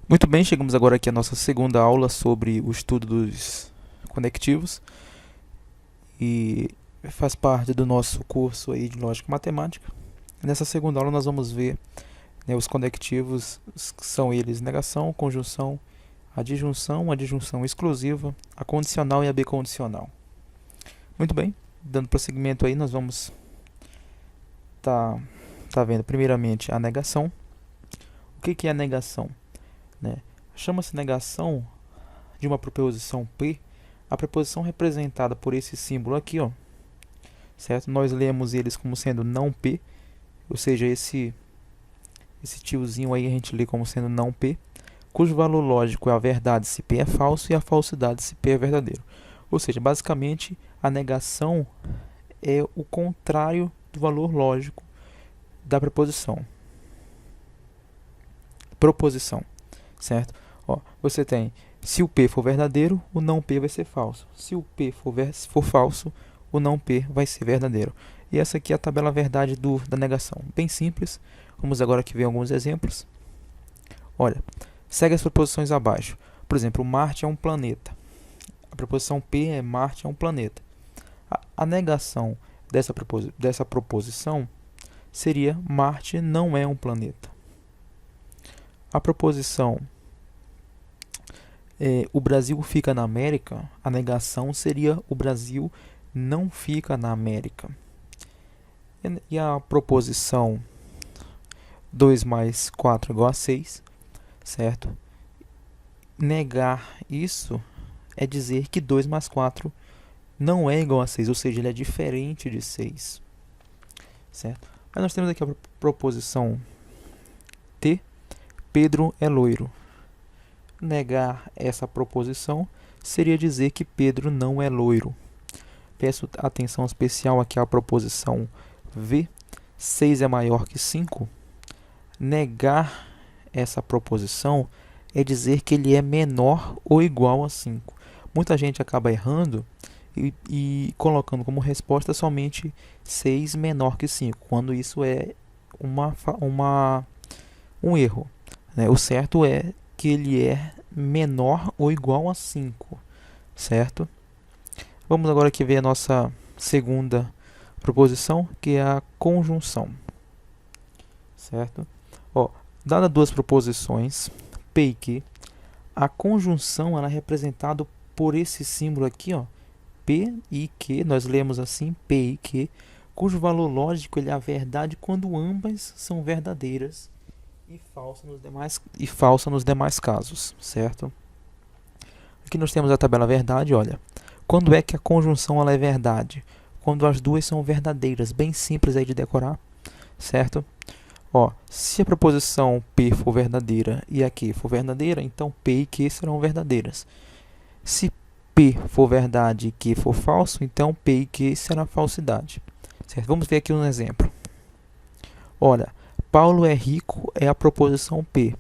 Muito bem, chegamos agora aqui à nossa segunda aula sobre o estudo dos conectivos e faz parte do nosso curso aí de Lógica e Matemática. Nessa segunda aula nós vamos ver, né, os conectivos, que são eles negação, conjunção, a disjunção exclusiva, a condicional e a bicondicional. Muito bem, dando prosseguimento aí, nós vamos tá vendo primeiramente a negação. O que é a negação? Né? Chama-se negação de uma proposição P, a proposição representada por esse símbolo aqui, ó, certo? Nós lemos eles como sendo não P, ou seja, esse tiozinho aí a gente lê como sendo não P, cujo valor lógico é a verdade se P é falso e a falsidade se P é verdadeiro. Ou seja, basicamente a negação é o contrário do valor lógico da proposição, certo? Ó, você tem, se o P for verdadeiro, o não P vai ser falso. Se o P for falso, o não P vai ser verdadeiro. E essa aqui é a tabela verdade da negação. Bem simples. Vamos agora aqui ver alguns exemplos. Olha, segue as proposições abaixo. Por exemplo, Marte é um planeta. A proposição P é Marte é um planeta. A negação dessa proposição seria Marte não é um planeta. A proposição o Brasil fica na América, a negação seria o Brasil não fica na América. E a proposição 2 mais 4 igual a 6, certo? Negar isso é dizer que 2 mais 4 não é igual a 6, ou seja, ele é diferente de 6, certo? Mas nós temos aqui a proposição T, Pedro é loiro. Negar essa proposição seria dizer que Pedro não é loiro. Peço atenção especial aqui à proposição V, 6 é maior que 5. Negar essa proposição é dizer que ele é menor ou igual a 5. Muita gente acaba errando e colocando como resposta somente 6 menor que 5, quando isso é um erro, né? O certo é que ele é menor ou igual a 5, certo? Vamos agora aqui ver a nossa segunda proposição, que é a conjunção, certo? Ó, dada duas proposições, P e Q, a conjunção ela é representada por esse símbolo aqui, ó, P e Q, nós lemos assim, P e Q, cujo valor lógico ele é a verdade quando ambas são verdadeiras e falsa nos demais casos, certo? Aqui nós temos a tabela verdade, olha. Quando é que a conjunção ela é verdade? Quando as duas são verdadeiras, bem simples aí de decorar, certo? Ó, se a proposição P for verdadeira e a Q for verdadeira, então P e Q serão verdadeiras. Se P for verdade e Q for falso, então P e Q será falsidade, certo? Vamos ver aqui um exemplo. Olha, Paulo é rico é a proposição P.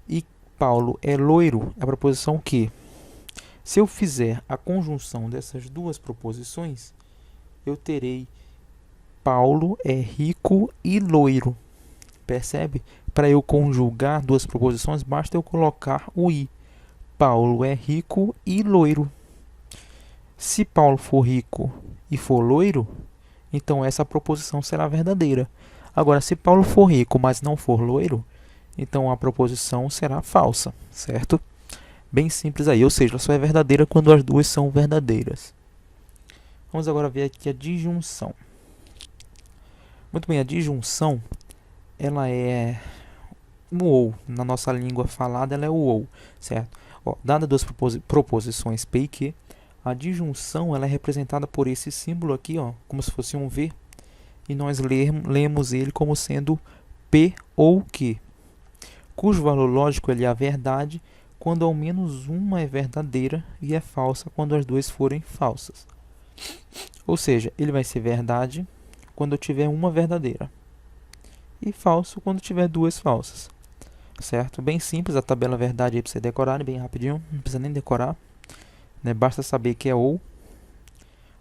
E Paulo é loiro é a proposição Q. Se eu fizer a conjunção dessas duas proposições, eu terei Paulo é rico e loiro. Percebe? Para eu conjugar duas proposições, basta eu colocar o i. Paulo é rico e loiro. Se Paulo for rico e for loiro, então essa proposição será verdadeira. Agora, se Paulo for rico, mas não for loiro, então a proposição será falsa, certo? Bem simples aí, ou seja, ela só é verdadeira quando as duas são verdadeiras. Vamos agora ver aqui a disjunção. Muito bem, a disjunção, ela é o ou. Na nossa língua falada, ela é o ou, certo? Ó, dada duas proposições P e Q, a disjunção ela é representada por esse símbolo aqui, ó, como se fosse um V, e nós lemos ele como sendo P ou Q, cujo valor lógico ele é a verdade quando ao menos uma é verdadeira e é falsa quando as duas forem falsas. Ou seja, ele vai ser verdade quando eu tiver uma verdadeira e falso quando tiver duas falsas, certo? Bem simples a tabela verdade aí para você decorar, bem rapidinho, não precisa nem decorar, né? Basta saber que é ou.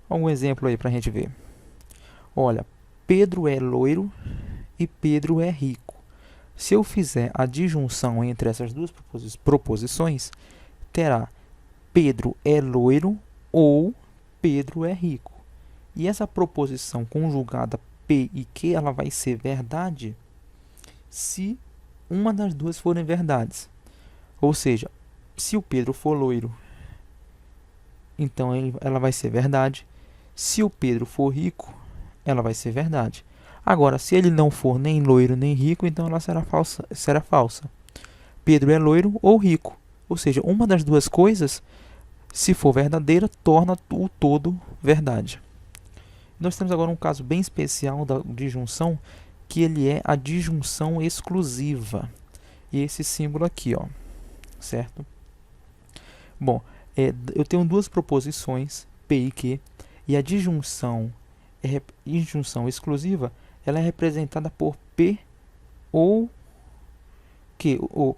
Um exemplo aí para a gente ver. Olha, Pedro é loiro e Pedro é rico. Se eu fizer a disjunção entre essas duas proposições, terá Pedro é loiro ou Pedro é rico. E essa proposição conjugada P e Q, ela vai ser verdade se uma das duas forem verdades. Ou seja, se o Pedro for loiro, então ela vai ser verdade. Se o Pedro for rico, ela vai ser verdade. Agora, se ele não for nem loiro nem rico, então ela será falsa. Pedro é loiro ou rico. Ou seja, uma das duas coisas, se for verdadeira, torna o todo verdade. Nós temos agora um caso bem especial da disjunção, que ele é a disjunção exclusiva. E esse símbolo aqui, ó, certo? Bom, eu tenho duas proposições, P e Q, e a disjunção exclusiva, ela é representada por P ou Q, ou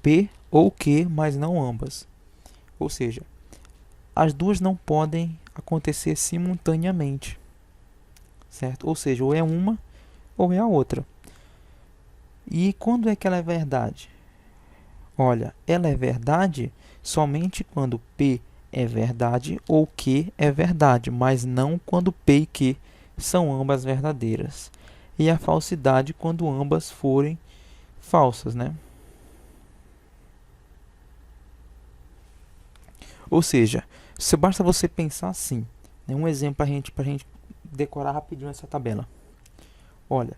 P ou Q, mas não ambas. Ou seja, as duas não podem acontecer simultaneamente, certo? Ou seja, ou é uma ou é a outra. E quando é que ela é verdade? Olha, ela é verdade somente quando P é verdade ou Q é verdade, mas não quando P e Q são ambas verdadeiras. E a falsidade quando ambas forem falsas, né? Ou seja, basta você pensar assim, né? Um exemplo para a gente decorar rapidinho essa tabela. Olha,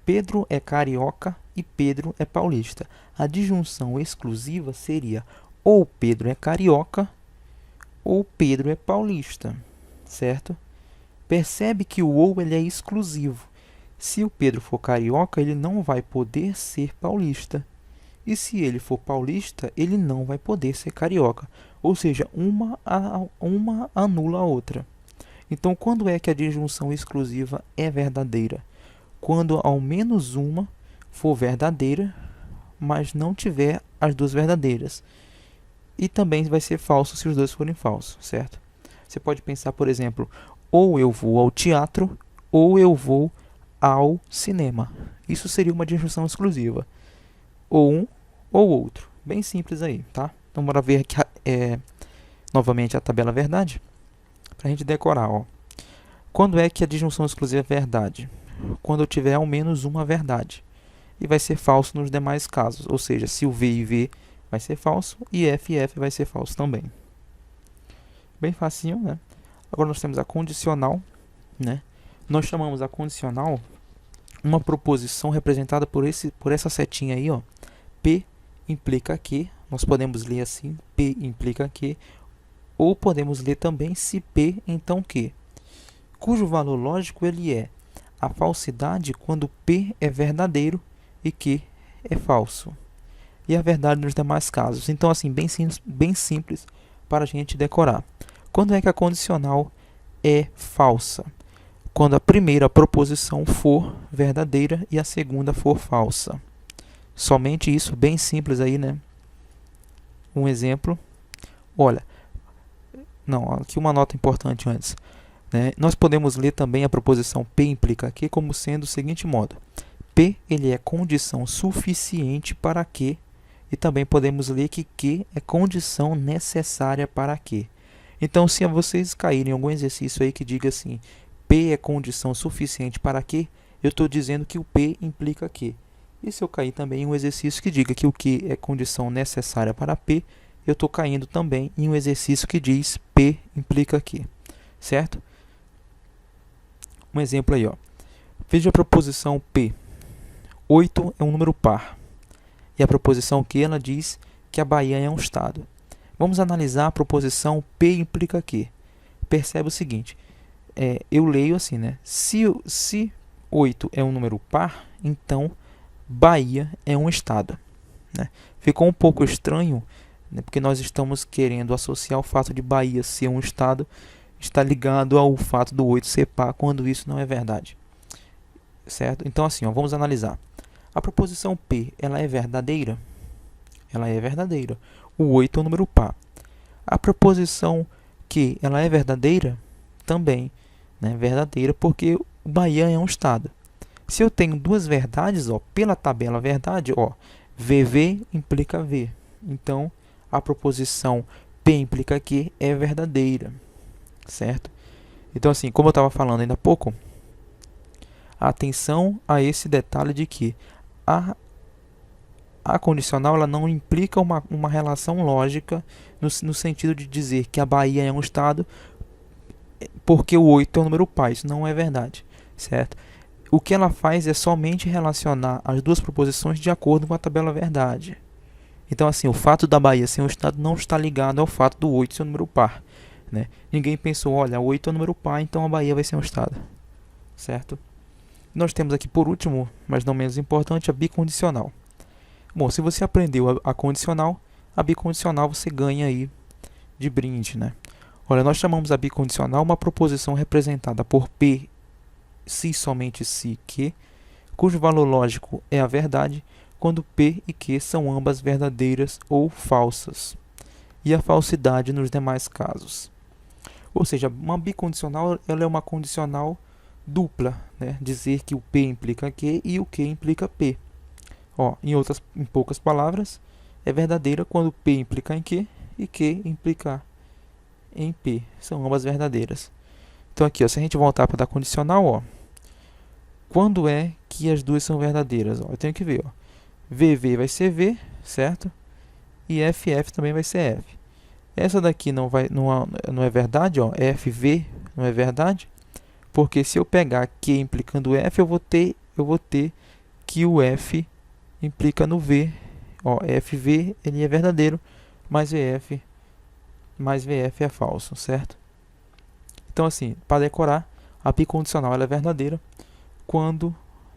Pedro é carioca e Pedro é paulista. A disjunção exclusiva seria ou Pedro é carioca ou Pedro é paulista, certo? Percebe que o ou ele é exclusivo. Se o Pedro for carioca, ele não vai poder ser paulista. E se ele for paulista, ele não vai poder ser carioca. Ou seja, uma anula a outra. Então, quando é que a disjunção exclusiva é verdadeira? Quando ao menos uma for verdadeira, mas não tiver as duas verdadeiras. E também vai ser falso se os dois forem falsos, certo? Você pode pensar, por exemplo, ou eu vou ao teatro, ou eu vou ao cinema. Isso seria uma disjunção exclusiva. Ou um ou outro. Bem simples aí, tá? Então, bora ver aqui novamente a tabela verdade, para a gente decorar, ó. Quando é que a disjunção exclusiva é verdade? Quando eu tiver ao menos uma verdade. E vai ser falso nos demais casos. Ou seja, se o V e V vai ser falso e F e F vai ser falso também. Bem facinho, né? Agora nós temos a condicional, né? Nós chamamos a condicional uma proposição representada por essa setinha aí, ó. P implica que, nós podemos ler assim, P implica que, ou podemos ler também se P, então que, cujo valor lógico ele é a falsidade quando P é verdadeiro e Q é falso. E a verdade nos demais casos. Então, assim, bem simples para a gente decorar. Quando é que a condicional é falsa? Quando a primeira proposição for verdadeira e a segunda for falsa. Somente isso, bem simples aí, né? Um exemplo. Olha, não, aqui uma nota importante antes. Né? Nós podemos ler também a proposição P implica que como sendo o seguinte modo. P ele é condição suficiente para que, e também podemos ler que Q é condição necessária para que. Então, se vocês caírem em algum exercício aí que diga assim, P é condição suficiente para que, eu estou dizendo que o P implica que. E se eu cair também em um exercício que diga que o Q é condição necessária para P, eu estou caindo também em um exercício que diz P implica que. Certo? Um exemplo aí, ó. Veja a proposição P. 8 é um número par. E a proposição Q, ela diz que a Bahia é um estado. Vamos analisar a proposição P implica que. Percebe o seguinte, eu leio assim, né? Se 8 é um número par, então Bahia é um estado. Né? Ficou um pouco estranho, né? Porque nós estamos querendo associar o fato de Bahia ser um estado, está ligado ao fato do 8 ser par, quando isso não é verdade. Certo? Então, assim, ó, vamos analisar. A proposição P, ela é verdadeira? Ela é verdadeira. O 8 é um número par. A proposição Q, ela é verdadeira? Também, né? Verdadeira, porque o Bahia é um estado. Se eu tenho duas verdades, ó, pela tabela verdade, ó, VV implica V. Então, a proposição P implica Q é verdadeira, certo? Então, assim, como eu estava falando ainda há pouco, atenção a esse detalhe de que a condicional ela não implica uma relação lógica no sentido de dizer que a Bahia é um estado porque o 8 é um número par. Isso não é verdade, certo? O que ela faz é somente relacionar as duas proposições de acordo com a tabela verdade. Então, assim, o fato da Bahia ser um estado não está ligado ao fato do 8 ser um número par, né? Ninguém pensou, olha, 8 é um número par, então a Bahia vai ser um estado, certo? Nós temos aqui, por último, mas não menos importante, a bicondicional. Bom, se você aprendeu a condicional, a bicondicional você ganha aí de brinde, né? Olha, nós chamamos a bicondicional uma proposição representada por P, se somente se que, cujo valor lógico é a verdade, quando P e Q são ambas verdadeiras ou falsas, e a falsidade nos demais casos. Ou seja, uma bicondicional ela é uma condicional dupla, né? Dizer que o P implica Q e o Q implica P. Ó, em poucas palavras, é verdadeira quando P implica em Q e Q implica em P. São ambas verdadeiras. Então aqui, ó, se a gente voltar para a condicional, ó, quando é que as duas são verdadeiras? Ó, eu tenho que ver, ó. VV vai ser V, certo? E FF também vai ser F. Essa daqui não é verdade, ó. FV não é verdade, porque se eu pegar Q implicando F, eu vou ter que o F implica no V. Ó, FV ele é verdadeiro, mas VF é falso, certo? Então, assim, para decorar, a bicondicional ela é verdadeira quando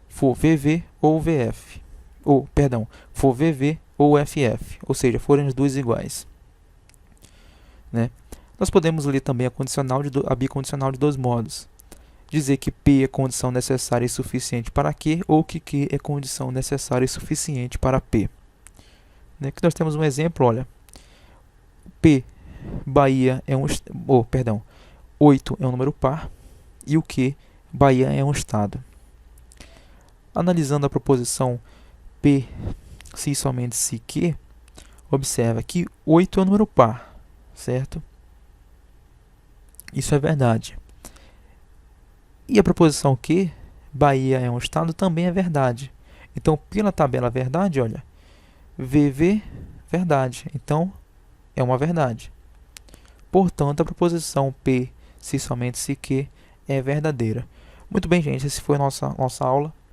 for VV ou VF. Ou, perdão, for VV ou FF, ou seja, forem as duas iguais, né? Nós podemos ler também a bicondicional de dois modos. Dizer que P é condição necessária e suficiente para Q, ou que Q é condição necessária e suficiente para P. Né? Aqui nós temos um exemplo, olha. P, Bahia é um... 8 é um número par, e o Q, Bahia é um estado. Analisando a proposição P, se somente se Q, observa que 8 é um número par, certo? Isso é verdade. E a proposição Q, Bahia é um estado, também é verdade. Então, pela tabela verdade, olha, VV, verdade. Então, é uma verdade. Portanto, a proposição P, se somente se Q, é verdadeira. Muito bem, gente, essa foi a nossa aula.